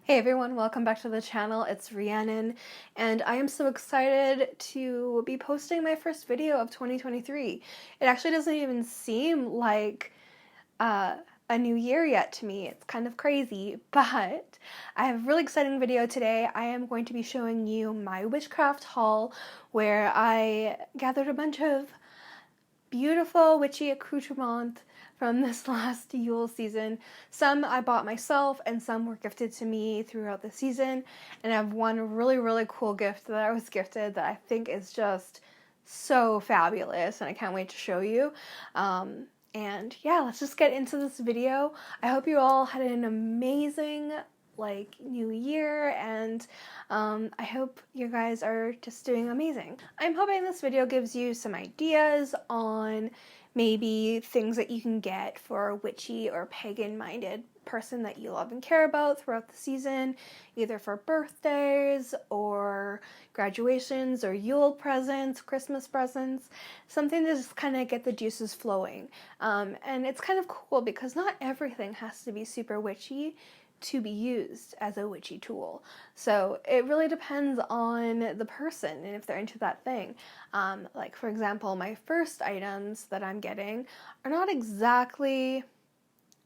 Hey everyone, welcome back to the channel. It's Rhiannon, and I am so excited to be posting my first video of 2023. It actually doesn't even seem like a new year yet to me. It's kind of crazy, but I have a really exciting video today. I am going to be showing you my Witchcraft haul where I gathered a bunch of beautiful witchy accoutrements from this last Yule season. Some I bought myself and some were gifted to me throughout the season, and I have one really cool gift that I was gifted that I think is just so fabulous and I can't wait to show you. And yeah, let's just get into this video. I hope you all had an amazing new year, and I hope you guys are just doing amazing. I'm hoping this video gives you some ideas on maybe things that you can get for a witchy or pagan minded person that you love and care about throughout the season, either for birthdays or graduations or Yule presents, Christmas presents, something to just kind of get the juices flowing. And it's kind of cool because not everything has to be super witchy to be used as a witchy tool. So it really depends on the person and if they're into that thing. Like for example, my first items that I'm getting are not exactly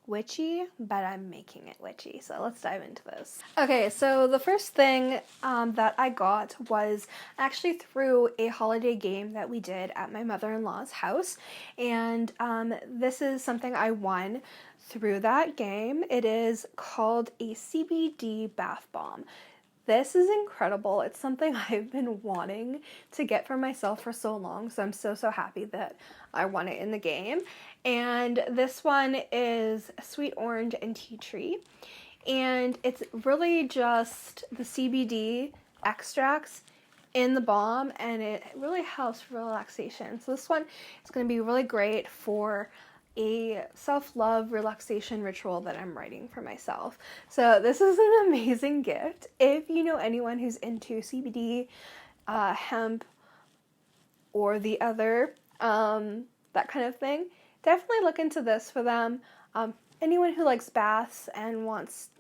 witchy, but I'm making it witchy. So let's dive into this. Okay, so the first thing that I got was actually through a holiday game that we did at my mother-in-law's house, and this is something I won through that game. It is called a CBD bath bomb. This is incredible. It's something I've been wanting to get for myself for so long, so I'm so happy that I won it in the game. And this one is sweet orange and tea tree, and it's really just the CBD extracts in the balm, and it really helps for relaxation. So this one is going to be really great for a self-love relaxation ritual that I'm writing for myself. So this is an amazing gift. If you know anyone who's into CBD, hemp, or the other, that kind of thing, definitely look into this for them. Anyone who likes baths and wants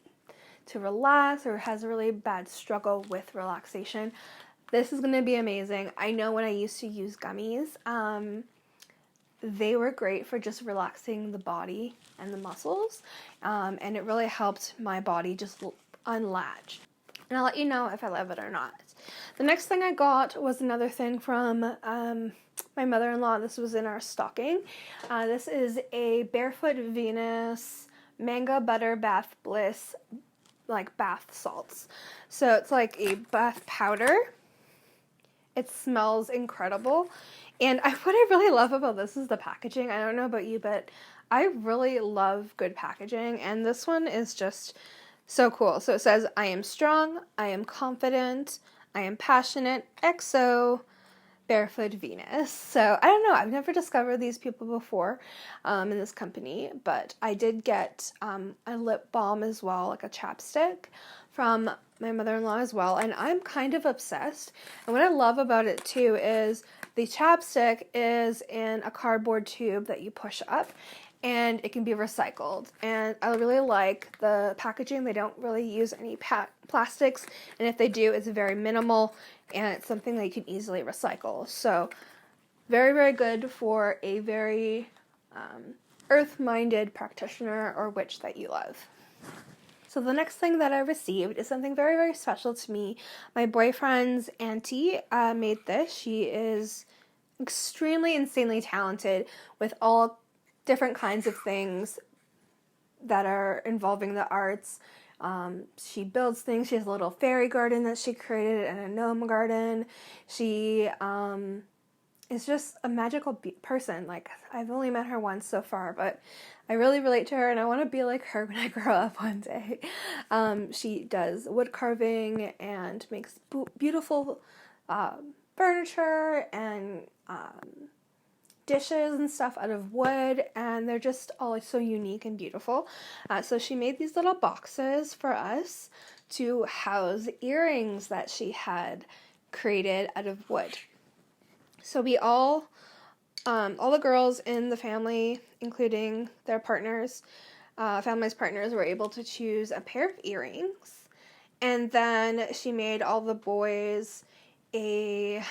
to relax or has a really bad struggle with relaxation, this is going to be amazing. I know when I used to use gummies, they were great for just relaxing the body and the muscles, and it really helped my body just unlatch. And I'll let you know if I love it or not. The next thing I got was another thing from my mother-in-law. This was in our stocking. This is a Barefoot Venus Mango Butter Bath Bliss bath salts. So it's like a bath powder. It smells incredible. And what I really love about this is the packaging. I don't know about you, but I really love good packaging, and this one is just so cool. So it says, I am strong, I am confident, I am passionate, XO, Barefoot Venus. So I don't know, I've never discovered these people before in this company, but I did get a lip balm as well, like a chapstick from my mother-in-law as well, and I'm kind of obsessed. And what I love about it too is the chapstick is in a cardboard tube that you push up, and it can be recycled. And I really like the packaging. They don't really use any plastics, and if they do, it's very minimal, and it's something that you can easily recycle. So very good for a very earth-minded practitioner or witch that you love. So the next thing that I received is something very special to me. My boyfriend's auntie made this. She is extremely insanely talented with all different kinds of things that are involving the arts. She builds things. She has a little fairy garden that she created and a gnome garden. She is just a magical person. Like, I've only met her once so far, but I really relate to her, and I want to be like her when I grow up one day. She does wood carving and makes beautiful furniture and dishes and stuff out of wood, and they're just all so unique and beautiful. So she made these little boxes for us to house earrings that she had created out of wood. So we all the girls in the family, including their partners, family's partners, were able to choose a pair of earrings And then she made all the boys a,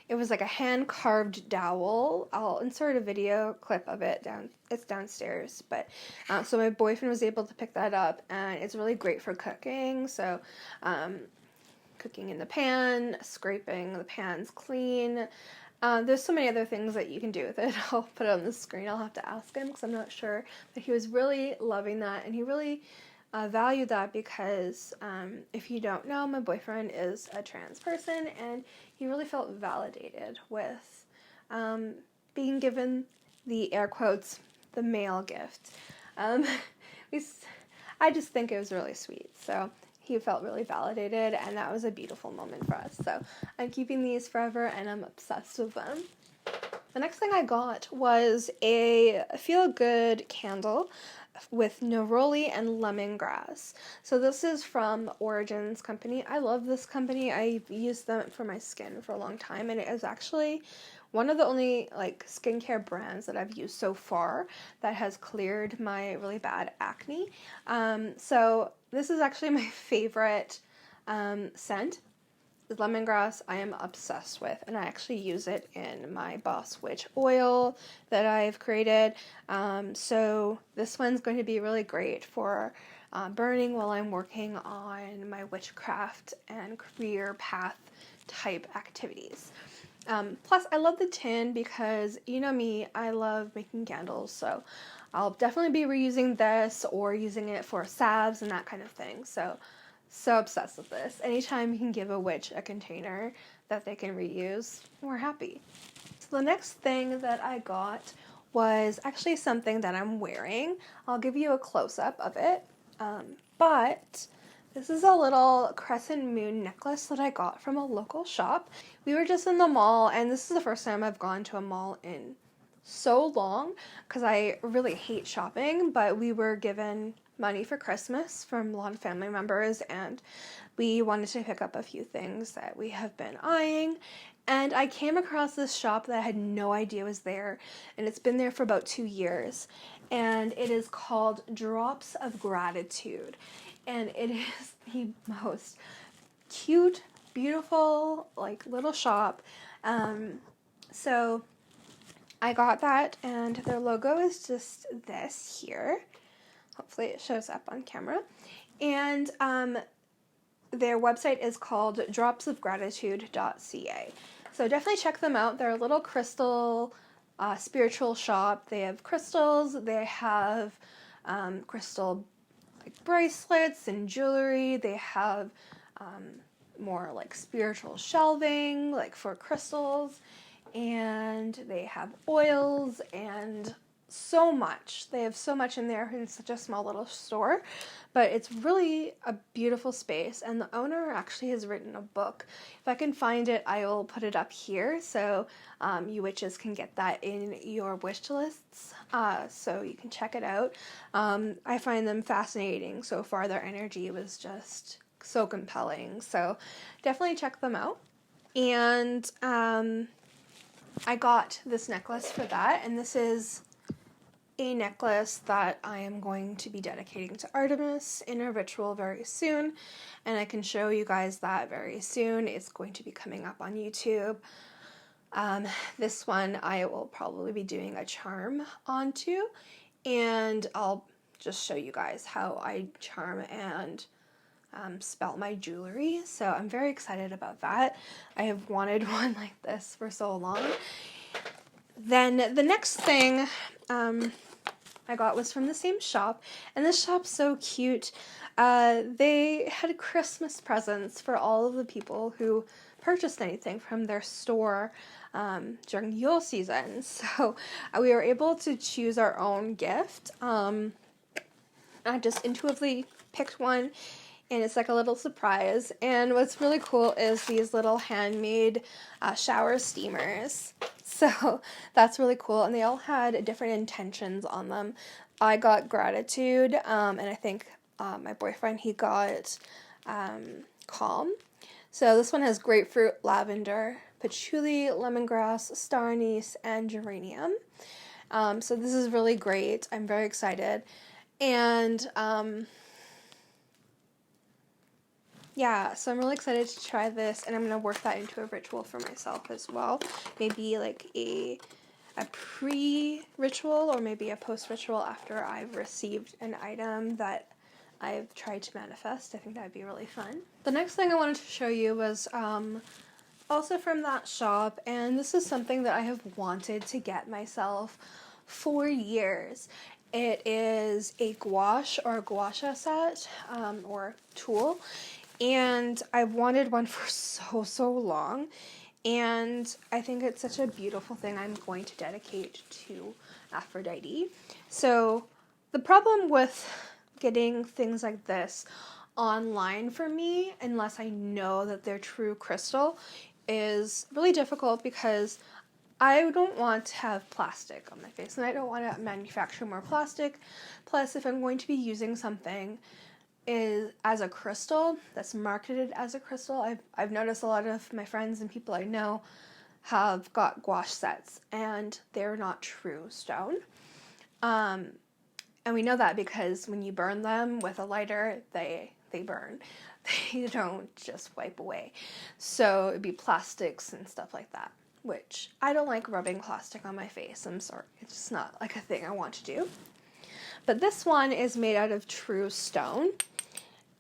it was like a hand-carved dowel. I'll insert a video clip of it it's downstairs. But, so my boyfriend was able to pick that up, and it's really great for cooking. So, cooking in the pan, scraping the pans clean. There's so many other things that you can do with it. I'll put it on the screen. I'll have to ask him because I'm not sure. But he was really loving that, and he really valued that because if you don't know, my boyfriend is a trans person, and he really felt validated with being given the air quotes, the male gift. I just think it was really sweet. So he felt really validated, and that was a beautiful moment for us. So I'm keeping these forever, and I'm obsessed with them. The next thing I got was a feel-good candle with neroli and lemongrass. So this is from Origins Company. I love this company. I've used them for my skin for a long time, and it is actually one of the only like skincare brands that I've used so far that has cleared my really bad acne. So this is actually my favorite scent. The lemongrass I am obsessed with, and I actually use it in my Boss Witch oil that I've created. So this one's going to be really great for burning while I'm working on my witchcraft and career path type activities. Plus, I love the tin because, you know me, I love making candles, so I'll definitely be reusing this or using it for salves and that kind of thing. So obsessed with this. Anytime you can give a witch a container that they can reuse, we're happy. So the next thing that I got was actually something that I'm wearing. I'll give you a close-up of it, but this is a little crescent moon necklace that I got from a local shop. We were just in the mall, and this is the first time I've gone to a mall in so long because I really hate shopping, but we were given money for Christmas from a lot of family members, and we wanted to pick up a few things that we have been eyeing, and I came across this shop that I had no idea was there, and it's been there for about 2 years, and it is called Drops of Gratitude, and it is the most cute, beautiful, like, little shop. So I got that, and their logo is just this here. Hopefully it shows up on camera. And their website is called dropsofgratitude.ca. So definitely check them out. They're a little crystal spiritual shop. They have crystals. They have crystal like bracelets and jewelry. They have more like spiritual shelving, like for crystals. And they have oils and so much. They have so much in there in such a small little store, but it's really a beautiful space, and the owner actually has written a book. If I can find it, I will put it up here so you witches can get that in your wish lists, so you can check it out. I find them fascinating so far. Their energy was just so compelling, so definitely check them out. And I got this necklace for that, and this is a necklace that I am going to be dedicating to Artemis in a ritual very soon, and I can show you guys that very soon. It's going to be coming up on YouTube. This one I will probably be doing a charm onto, and I'll just show you guys how I charm and spell my jewelry, so I'm very excited about that. I have wanted one like this for so long. Then the next thing I got was from the same shop, and this shop's so cute. They had Christmas presents for all of the people who purchased anything from their store during Yule season, so we were able to choose our own gift. I just intuitively picked one, and it's like a little surprise. And what's really cool is these little handmade shower steamers. So that's really cool, and they all had different intentions on them. I got gratitude, and I think my boyfriend, he got calm. So this one has grapefruit, lavender, patchouli, lemongrass, star anise, and geranium. So this is really great. I'm very excited. And yeah, so I'm really excited to try this, and I'm going to work that into a ritual for myself as well. Maybe like a pre-ritual or maybe a post-ritual after I've received an item that I've tried to manifest. I think that would be really fun. The next thing I wanted to show you was also from that shop, and this is something that I have wanted to get myself for years. It is a gouache or a gua sha set or tool, and I've wanted one for so long, and I think it's such a beautiful thing I'm going to dedicate to Aphrodite. So the problem with getting things like this online for me, unless I know that they're true crystal, is really difficult because I don't want to have plastic on my face, and I don't want to manufacture more plastic. Plus, if I'm going to be using something as a crystal that's marketed as a crystal, I've noticed a lot of my friends and people I know have got gouache sets, and they're not true stone. And we know that because when you burn them with a lighter, they burn. They don't just wipe away. So it'd be plastics and stuff like that, which I don't like rubbing plastic on my face. I'm sorry. It's just not like a thing I want to do. But this one is made out of true stone.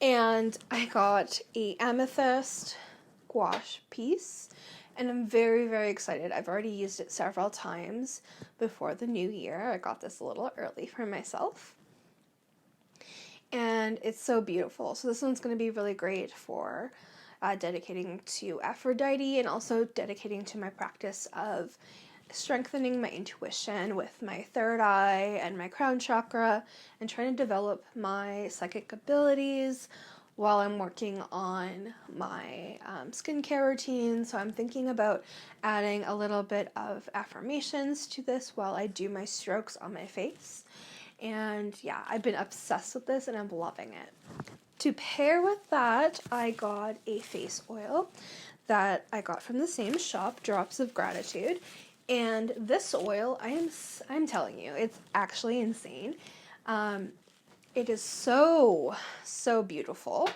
And I got a amethyst gouache piece. And I'm very, very excited. I've already used it several times before the new year. I got this a little early for myself. And it's so beautiful. So this one's going to be really great for dedicating to Aphrodite, and also dedicating to my practice of strengthening my intuition with my third eye and my crown chakra, and trying to develop my psychic abilities while I'm working on my skincare routine. So I'm thinking about adding a little bit of affirmations to this while I do my strokes on my face. And yeah, I've been obsessed with this and I'm loving it. To pair with that, I got a face oil that I got from the same shop, Drops of Gratitude. And this oil, I'm telling you, it's actually insane. It is so beautiful.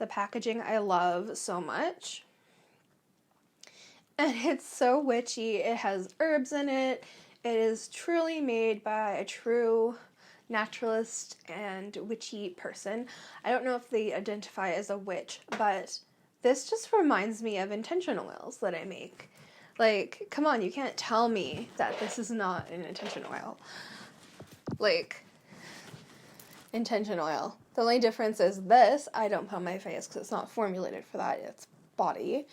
The packaging I love so much. And it's so witchy. It has herbs in it. It is truly made by a true naturalist and witchy person. I don't know if they identify as a witch, but this just reminds me of intention oils that I make. Like, come on, you can't tell me that this is not an intention oil. Like, intention oil. The only difference is this, I don't put on my face because it's not formulated for that. It's body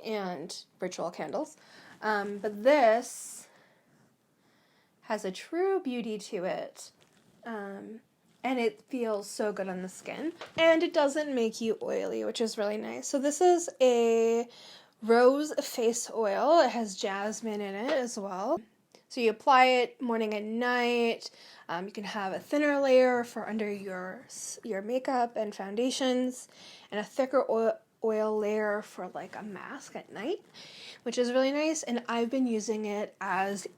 and ritual candles. But this has a true beauty to it. And it feels so good on the skin. And it doesn't make you oily, which is really nice. So this is a rose face oil. It has jasmine in it as well. So you apply it morning and night. You can have a thinner layer for under your makeup and foundations, and a thicker oil layer for like a mask at night, which is really nice. And I've been using it as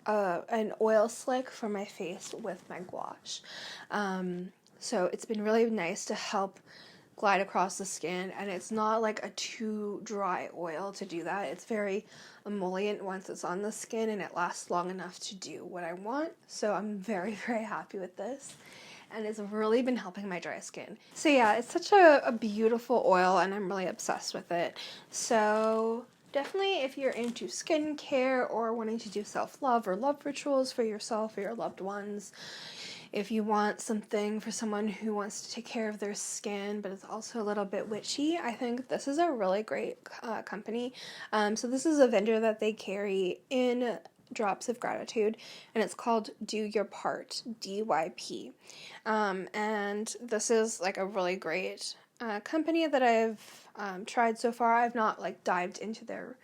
an oil slick for my face with my gouache. So it's been really nice to help glide across the skin, and it's not like a too dry oil to do that. It's very emollient once it's on the skin, and it lasts long enough to do what I want. So I'm very, very happy with this, and it's really been helping my dry skin. So yeah, it's such a beautiful oil, and I'm really obsessed with it. So definitely, if you're into skincare or wanting to do self-love or love rituals for yourself or your loved ones, if you want something for someone who wants to take care of their skin but is also a little bit witchy, I think this is a really great company. So this is a vendor that they carry in Drops of Gratitude, and it's called Do Your Part, DYP. And this is like a really great company that I've tried so far. I've not like dived into their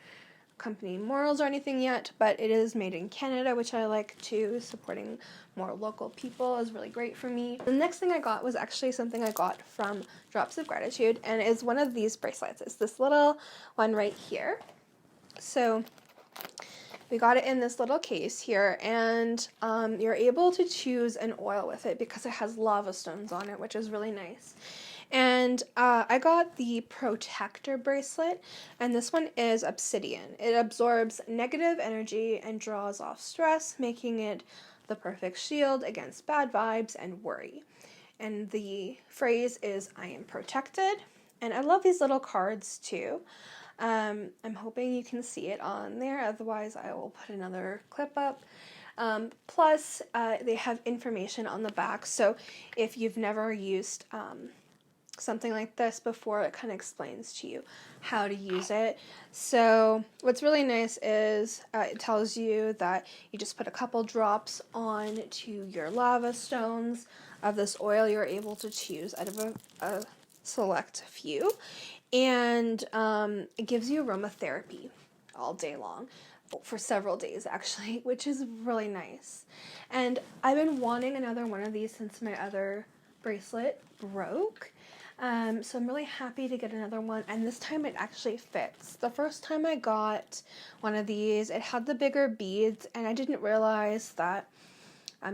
company morals or anything yet, but it is made in Canada, which I like too. Supporting more local people is really great for me. The next thing I got was actually something I got from Drops of Gratitude, and it's one of these bracelets. It's this little one right here. So we got it in this little case here, and you're able to choose an oil with it because it has lava stones on it, which is really nice. And I got the Protector bracelet, and this one is obsidian. It absorbs negative energy and draws off stress, making it the perfect shield against bad vibes and worry. And the phrase is, I am protected. And I love these little cards too. I'm hoping you can see it on there, otherwise I will put another clip up. Plus, they have information on the back, so if you've never used something like this before, it kind of explains to you how to use it. So what's really nice is it tells you that you just put a couple drops on to your lava stones of this oil. You're able to choose out of a select few, and it gives you aromatherapy all day long, for several days actually, which is really nice. And I've been wanting another one of these since my other bracelet broke. So I'm really happy to get another one, and this time it actually fits. The first time I got one of these, it had the bigger beads, and I didn't realize that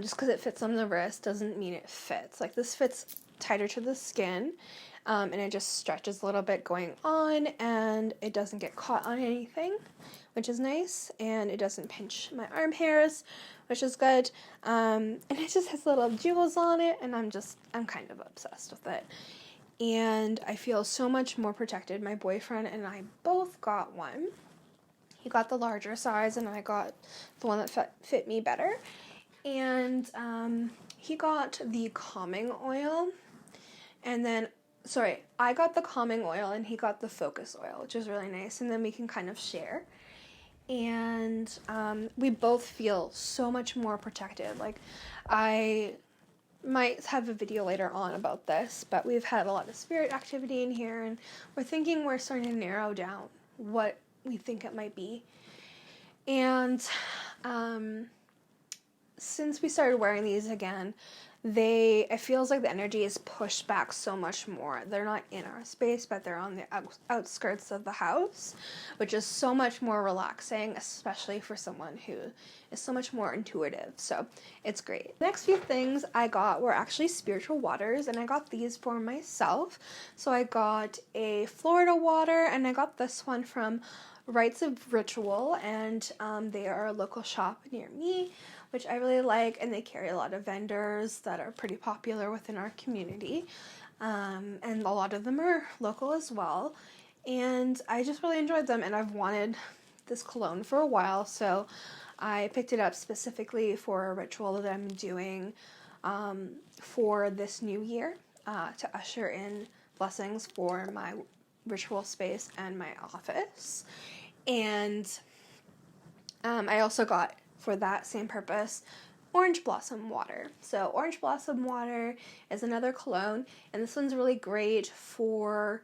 just because it fits on the wrist doesn't mean it fits. Like, this fits tighter to the skin, and it just stretches a little bit going on, and it doesn't get caught on anything, which is nice, and it doesn't pinch my arm hairs, which is good. And it just has little jewels on it, and I'm kind of obsessed with it. And I feel so much more protected. My boyfriend and I both got one. He got the larger size, and I got the one that fit me better. And he got the calming oil, and then, sorry, I got the calming oil, and he got the focus oil, which is really nice, and then we can kind of share. And we both feel so much more protected. Like, I might have a video later on about this, but we've had a lot of spirit activity in here, and we're starting to narrow down what we think it might be. And since we started wearing these again, it feels like the energy is pushed back so much more. They're not in our space, but they're on the outskirts of the house, which is so much more relaxing, especially for someone who is so much more intuitive. So it's great. The next few things I got were actually spiritual waters, and I got these for myself. So I got a Florida water, and I got this one from Rites of Ritual, and they are a local shop near me, which I really like, and they carry a lot of vendors that are pretty popular within our community, and a lot of them are local as well, and I just really enjoyed them, and I've wanted this cologne for a while, so I picked it up specifically for a ritual that I'm doing for this new year, to usher in blessings for my ritual space and my office. And I also got, for that same purpose, Orange Blossom Water. So Orange Blossom Water is another cologne, and this one's really great for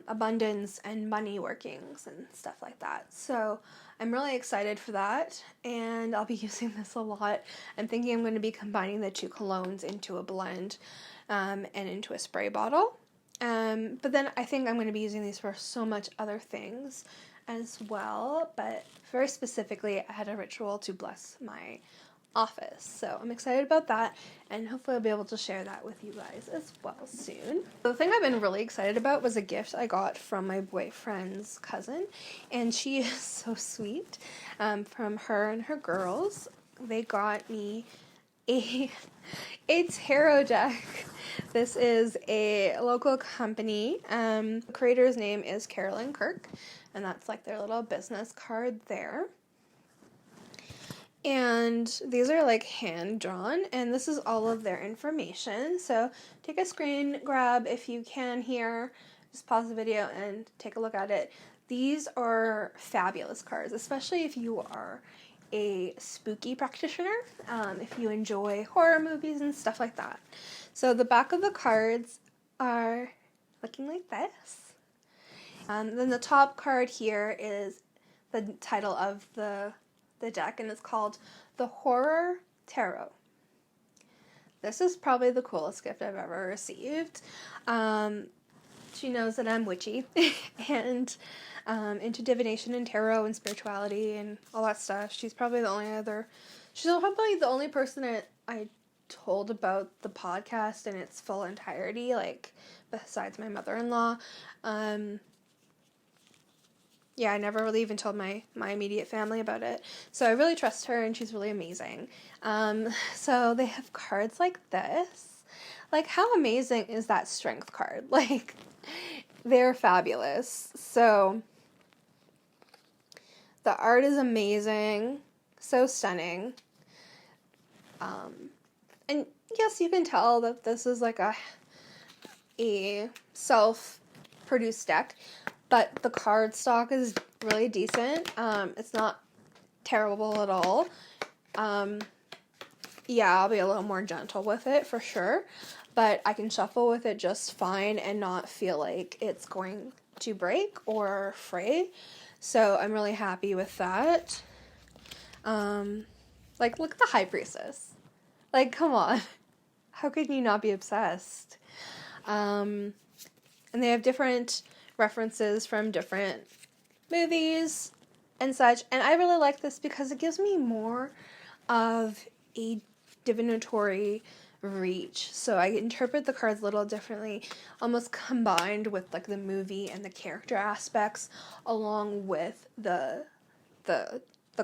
abundance and money workings and stuff like that. So I'm really excited for that, and I'll be using this a lot. I'm thinking I'm going to be combining the two colognes into a blend and into a spray bottle. But then I think I'm going to be using these for so much other things as well, but very specifically I had a ritual to bless my office, so I'm excited about that, and hopefully I'll be able to share that with you guys as well soon. The thing I've been really excited about was a gift I got from my boyfriend's cousin, and she is so sweet. From her and her girls, they got me a tarot deck. This is a local company. The creator's name is Carolyn Kirk, and that's like their little business card there. And these are like hand drawn, and this is all of their information. So take a screen grab if you can here. Just pause the video and take a look at it. These are fabulous cards, especially if you are a spooky practitioner, if you enjoy horror movies and stuff like that. So the back of the cards are looking like this. Then the top card here is the title of the deck, and it's called The Horror Tarot. This is probably the coolest gift I've ever received. She knows that I'm witchy and into divination and tarot and spirituality and all that stuff. She's probably the only person that I told about the podcast in its full entirety, like, besides my mother-in-law. Yeah, I never really even told my immediate family about it. So I really trust her, and she's really amazing. So they have cards like this. Like, how amazing is that strength card? Like, they're fabulous. So the art is amazing. So stunning. And yes, you can tell that this is like a self-produced deck. But the card stock is really decent. It's not terrible at all. Yeah, I'll be a little more gentle with it for sure. But I can shuffle with it just fine and not feel like it's going to break or fray. So I'm really happy with that. Like, look at the High Priestess. Like, come on. How could you not be obsessed? And they have different references from different movies and such, and I really like this because it gives me more of a divinatory reach. So I interpret the cards a little differently, almost combined with like the movie and the character aspects, along with the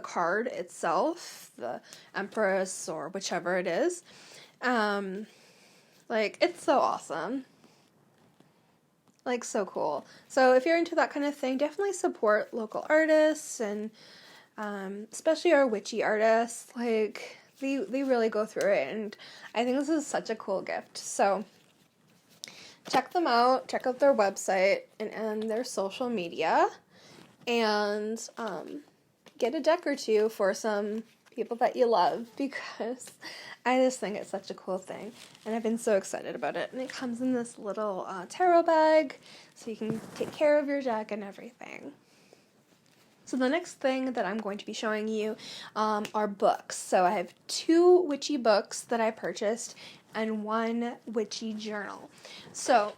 card itself, the Empress or whichever it is. Like, it's so awesome. Like, so cool. So if you're into that kind of thing, definitely support local artists, and especially our witchy artists. Like, they really go through it, and I think this is such a cool gift. So check them out. Check out their website and their social media, and get a deck or two for some people that you love, because I just think it's such a cool thing, and I've been so excited about it. And it comes in this little tarot bag, so you can take care of your deck and everything. So the next thing that I'm going to be showing you are books. So I have 2 witchy books that I purchased and 1 witchy journal. So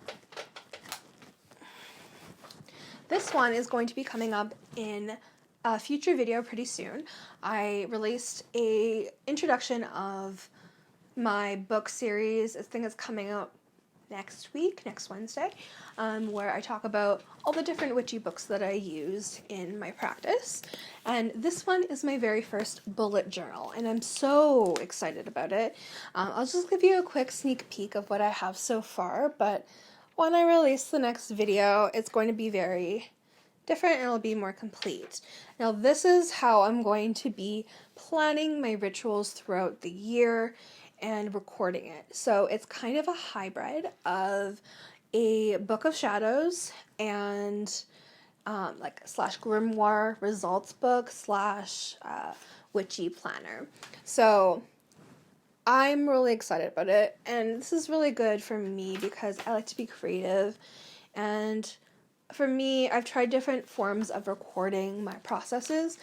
this one is going to be coming up in a future video pretty soon. I released a introduction of my book series. I think it's coming out next Wednesday, where I talk about all the different witchy books that I use in my practice. And this one is my very first bullet journal, and I'm so excited about it. I'll just give you a quick sneak peek of what I have so far, but when I release the next video, it's going to be very different and it'll be more complete. Now, this is how I'm going to be planning my rituals throughout the year and recording it. So it's kind of a hybrid of a book of shadows and like slash grimoire results book slash witchy planner. So I'm really excited about it, and this is really good for me because I like to be creative, and for me, I've tried different forms of recording my processes,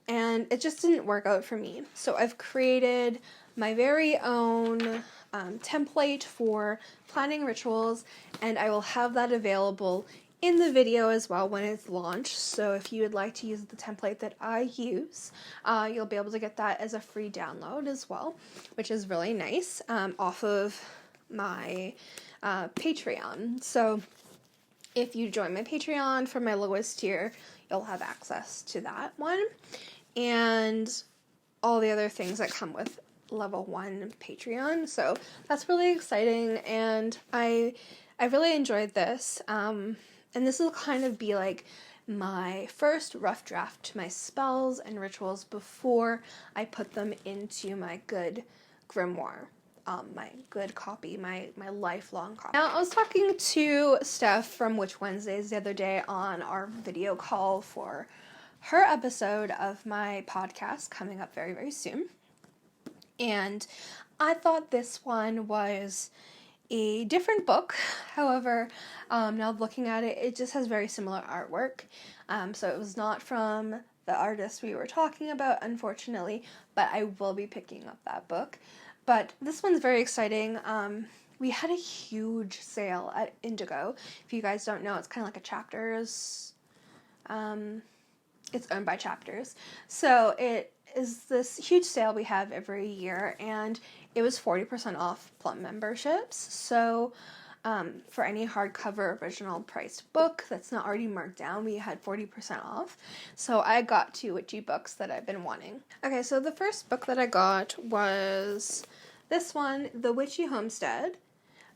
and it just didn't work out for me. So I've created my very own template for planning rituals, and I will have that available in the video as well when it's launched. So if you would like to use the template that I use, you'll be able to get that as a free download as well, which is really nice, off of my Patreon. So if you join my Patreon for my lowest tier, you'll have access to that one and all the other things that come with level 1 Patreon. So that's really exciting, and I really enjoyed this. And this will kind of be like my first rough draft to my spells and rituals before I put them into my good grimoire. My good copy, my lifelong copy. Now, I was talking to Steph from Witch Wednesdays the other day on our video call for her episode of my podcast coming up very, very soon. And I thought this one was a different book. However, now looking at it, it just has very similar artwork. So it was not from the artist we were talking about, unfortunately, but I will be picking up that book. But this one's very exciting. We had a huge sale at Indigo. If you guys don't know, it's kind of like a Chapters. It's owned by Chapters. So it is this huge sale we have every year, and it was 40% off Plum memberships. So for any hardcover original priced book that's not already marked down, we had 40% off. So I got 2 witchy books that I've been wanting. Okay, so the first book that I got was this one, The Witchy Homestead,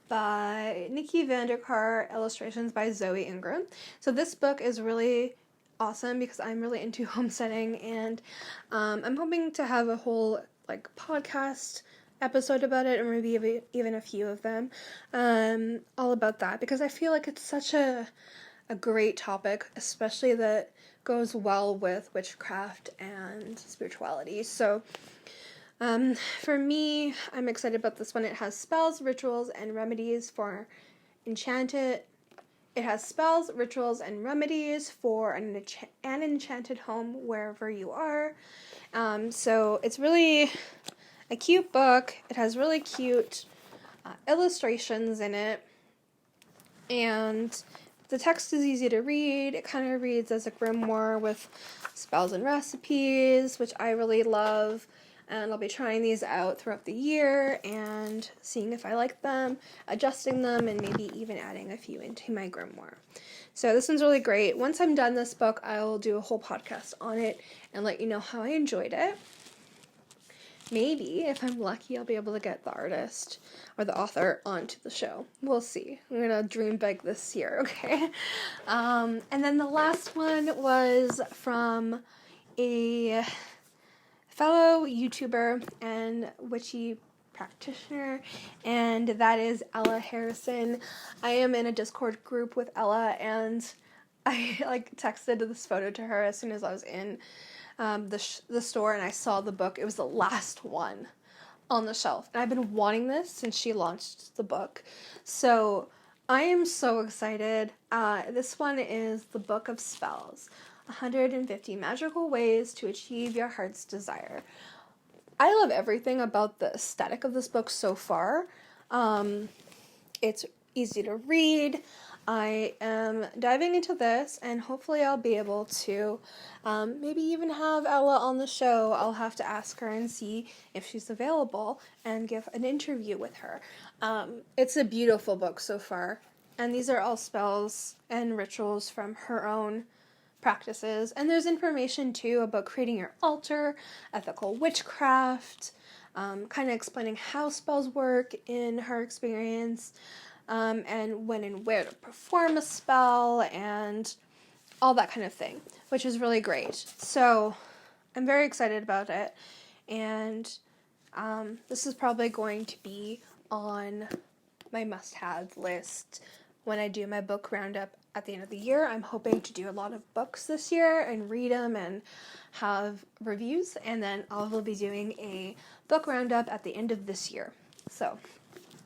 by Nikki Vanderkar, illustrations by Zoe Ingram. So this book is really awesome because I'm really into homesteading, and I'm hoping to have a whole like podcast episode about it, or maybe even a few of them, all about that, because I feel like it's such a great topic, especially that goes well with witchcraft and spirituality. So for me, I'm excited about this one. It has spells, rituals, and remedies for enchanted. It has spells, rituals, and remedies for an enchanted home wherever you are. So it's really a cute book. It has really cute illustrations in it, and the text is easy to read. It kind of reads as a grimoire with spells and recipes, which I really love. And I'll be trying these out throughout the year and seeing if I like them, adjusting them, and maybe even adding a few into my grimoire. So this one's really great. Once I'm done this book, I'll do a whole podcast on it and let you know how I enjoyed it. Maybe, if I'm lucky, I'll be able to get the artist or the author onto the show. We'll see. I'm going to dream big this year, okay? And then the last one was from a fellow YouTuber and witchy practitioner, and that is Ella Harrison. I am in a Discord group with Ella, and I texted this photo to her as soon as I was in the store and I saw the book. It was the last one on the shelf, and I've been wanting this since she launched the book. So I am so excited. This one is The Book of Spells, 150 Magical Ways to Achieve Your Heart's Desire. I love everything about the aesthetic of this book so far. It's easy to read. I am diving into this, and hopefully I'll be able to maybe even have Ella on the show. I'll have to ask her and see if she's available and give an interview with her. It's a beautiful book so far, and these are all spells and rituals from her own practices. And there's information too about creating your altar, ethical witchcraft, kind of explaining how spells work in her experience, and when and where to perform a spell, and all that kind of thing, which is really great. So I'm very excited about it, and this is probably going to be on my must-have list when I do my book roundup at the end of the year. I'm hoping to do a lot of books this year and read them and have reviews, and then I will be doing a book roundup at the end of this year. So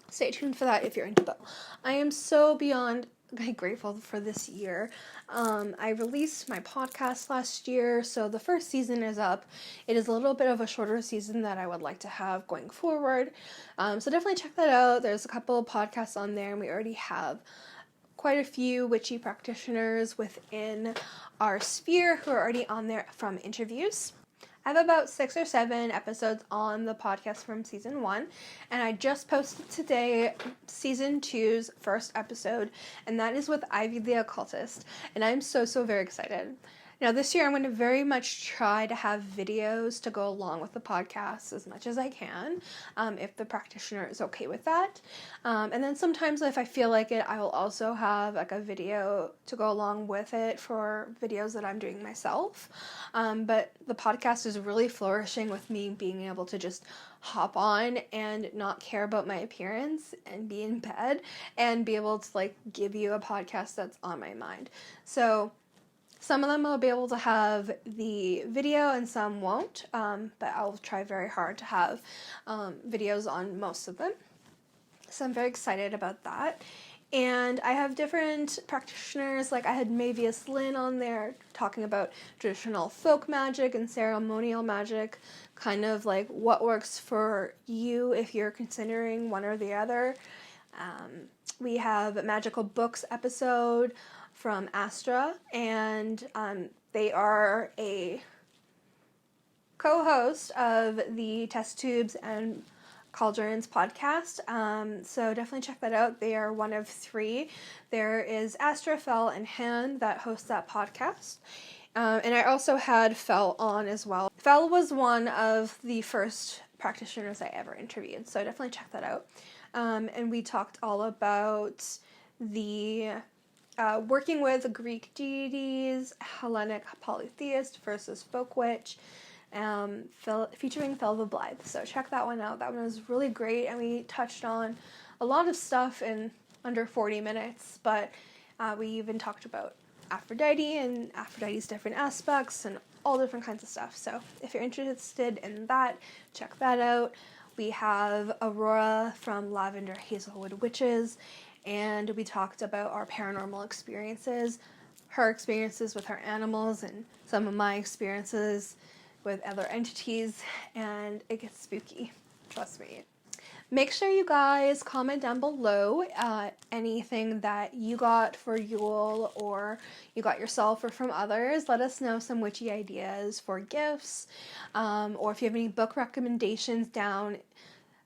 stay tuned for that if you're into book. I am so beyond grateful for this year. I released my podcast last year, so the first season is up. It is a little bit of a shorter season that I would like to have going forward. So definitely check that out. There's a couple of podcasts on there, and we already have quite a few witchy practitioners within our sphere who are already on there from interviews. I have about 6 or 7 episodes on the podcast from season 1, and I just posted today season 2's first episode, and that is with Ivy the Occultist, and I'm so very excited. Now this year I'm going to very much try to have videos to go along with the podcast as much as I can, if the practitioner is okay with that. And then sometimes if I feel like it, I will also have like a video to go along with it for videos that I'm doing myself. But the podcast is really flourishing with me being able to just hop on and not care about my appearance and be in bed and be able to like give you a podcast that's on my mind. So some of them will be able to have the video and some won't, but I'll try very hard to have videos on most of them. So I'm very excited about that. And I have different practitioners, like I had Mavius Lynn on there talking about traditional folk magic and ceremonial magic, kind of like what works for you if you're considering one or the other. We have a Magical Books episode from Astra, and they are a co-host of the Test Tubes and Cauldrons podcast. So definitely check that out. They are one of 3. There is Astra, Fel, and Han that host that podcast. And I also had Fel on as well. Fel was one of the first practitioners I ever interviewed, so definitely check that out. And we talked all about the working with Greek deities, Hellenic polytheist versus folk witch, featuring Fel the Blythe. So check that one out. That one was really great, and we touched on a lot of stuff in under 40 minutes, but we even talked about Aphrodite and Aphrodite's different aspects and all different kinds of stuff. So if you're interested in that, check that out. We have Aurora from Lavender Hazelwood Witches, and we talked about our paranormal experiences, her experiences with her animals, and some of my experiences with other entities, and it gets spooky, trust me. Make sure you guys comment down below anything that you got for Yule or you got yourself or from others. Let us know some witchy ideas for gifts, or if you have any book recommendations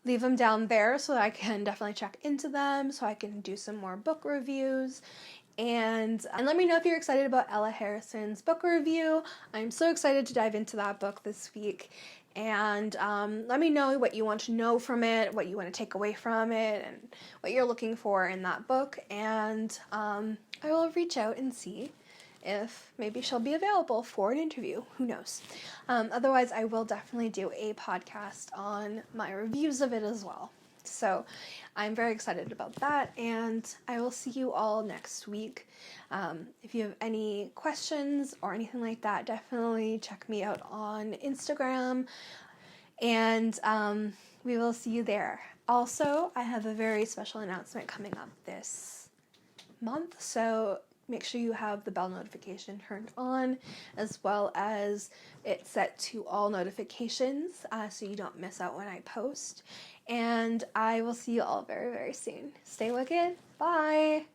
leave them down there so that I can definitely check into them so I can do some more book reviews. And let me know if you're excited about Ella Harrison's book review. I'm so excited to dive into that book this week. And let me know what you want to know from it, what you want to take away from it, and what you're looking for in that book. And I will reach out and see if maybe she'll be available for an interview. Who knows? Otherwise, I will definitely do a podcast on my reviews of it as well. So I'm very excited about that, and I will see you all next week. If you have any questions or anything like that, definitely check me out on Instagram, and we will see you there. Also, I have a very special announcement coming up this month, so make sure you have the bell notification turned on, as well as it set to all notifications so you don't miss out when I post. And I will see you all very, very soon. Stay wicked. Bye!